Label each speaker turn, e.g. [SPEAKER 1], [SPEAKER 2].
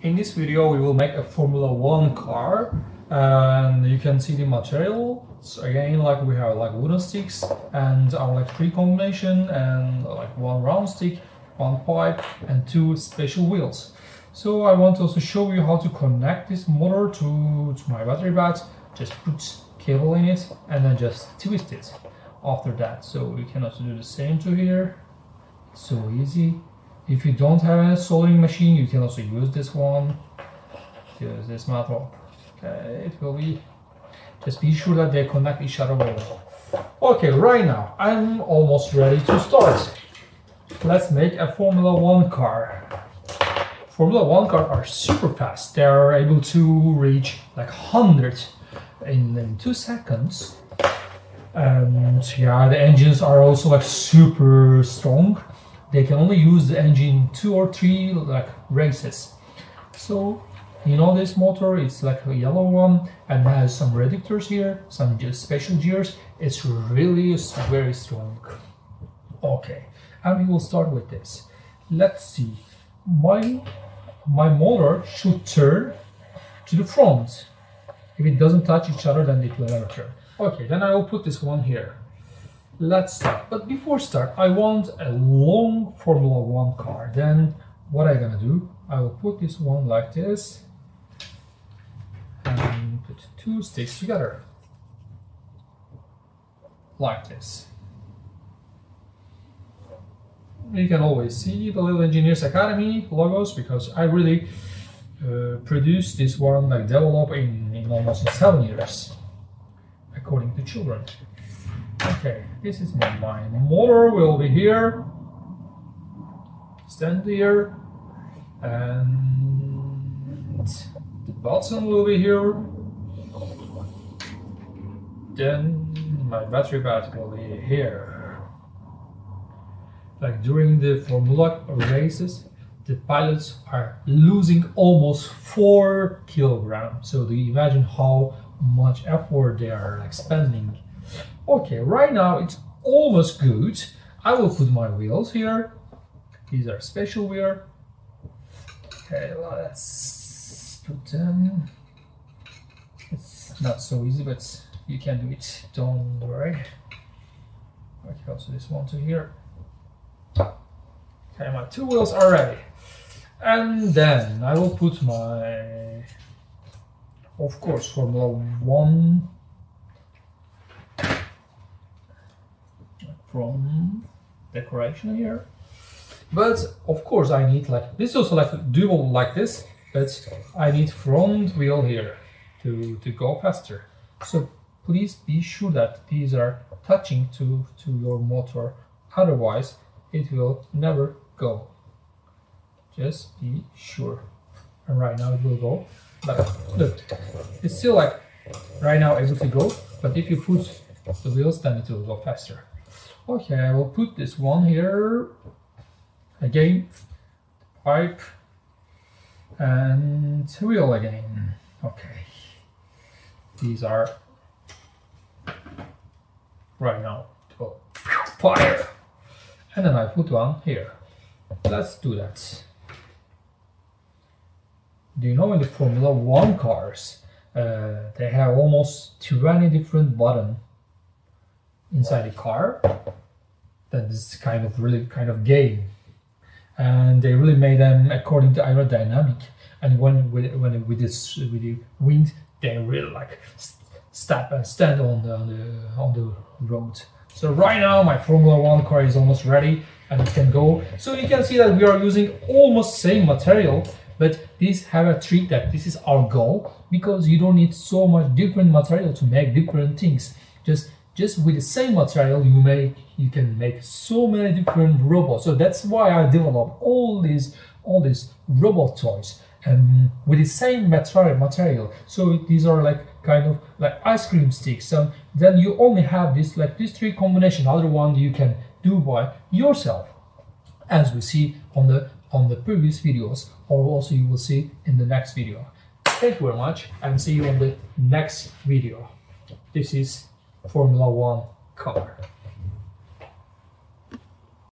[SPEAKER 1] In this video we will make a Formula 1 car, and you can see the material. So again, like we have like wooden sticks and our like three combination and like one round stick, one pipe and two special wheels. So I want to also show you how to connect this motor to my battery pack. Just put cable in it and then just twist it after that. So you can also do the same to here. It's so easy. If you don't have a soldering machine, you can also use this one. Use this method. Okay, it will be. Just be sure that they connect each other well. Okay, right now I'm almost ready to start. Let's make a Formula 1 car. Formula 1 cars are super fast. They are able to reach like 100 in 2 seconds. And yeah, the engines are also like super strong. They can only use the engine 2 or 3 like races. So you know, this motor, it's like a yellow one and has some reductors here, some just special gears. It's really very strong. Okay, and we will start with this. Let's see. My motor should turn to the front. If it doesn't touch each other, then it will never turn. Okay, then I will put this one here. Let's start. But before start, I want a long Formula 1 car. Then what I'm gonna do, I will put this one like this and put two sticks together like this. You can always see the little Engineers Academy logos because I really produced this one, like develop in almost 7 years, according to children. Okay, this is my motor will be here, stand here, and the button will be here. Then my battery pack will be here. Like during the Formula races, the pilots are losing almost 4 kilograms. So do you imagine how much effort they are like spending? Okay, right now it's almost good. I will put my wheels here. These are special wheels. Okay, let's put them. It's not so easy, but you can do it, don't worry. Okay, also this one to here. Okay, my 2 wheels are ready. And then I will put my, of course, Formula 1 from decoration here. But of course I need like this, also like dual like this, but I need front wheel here to go faster. So please be sure that these are touching to your motor, otherwise it will never go. Just be sure. And right now it will go. But look, it's still like right now able to go, but if you put the wheels, then it will go faster. Okay, I will put this one here. Again, pipe and wheel again. Okay, these are right now to fire, and then I put one here. Let's do that. Do you know in the Formula 1 cars they have almost 20 different buttons inside the car? That is kind of really kind of game. And they really made them according to aerodynamic, and when with the wind, they really like stand on the road. So right now my Formula 1 car is almost ready and it can go. So you can see that we are using almost same material, but these have a trick that this is our goal, because you don't need so much different material to make different things. Just with the same material you can make so many different robots. So that's why I developed all these robot toys and with the same material. So these are like kind of like ice cream sticks. And then you only have this like these 3 combination. Other one you can do by yourself, as we see on the previous videos, or also you will see in the next video. Thank you very much and see you on the next video. This is Formula 1 car.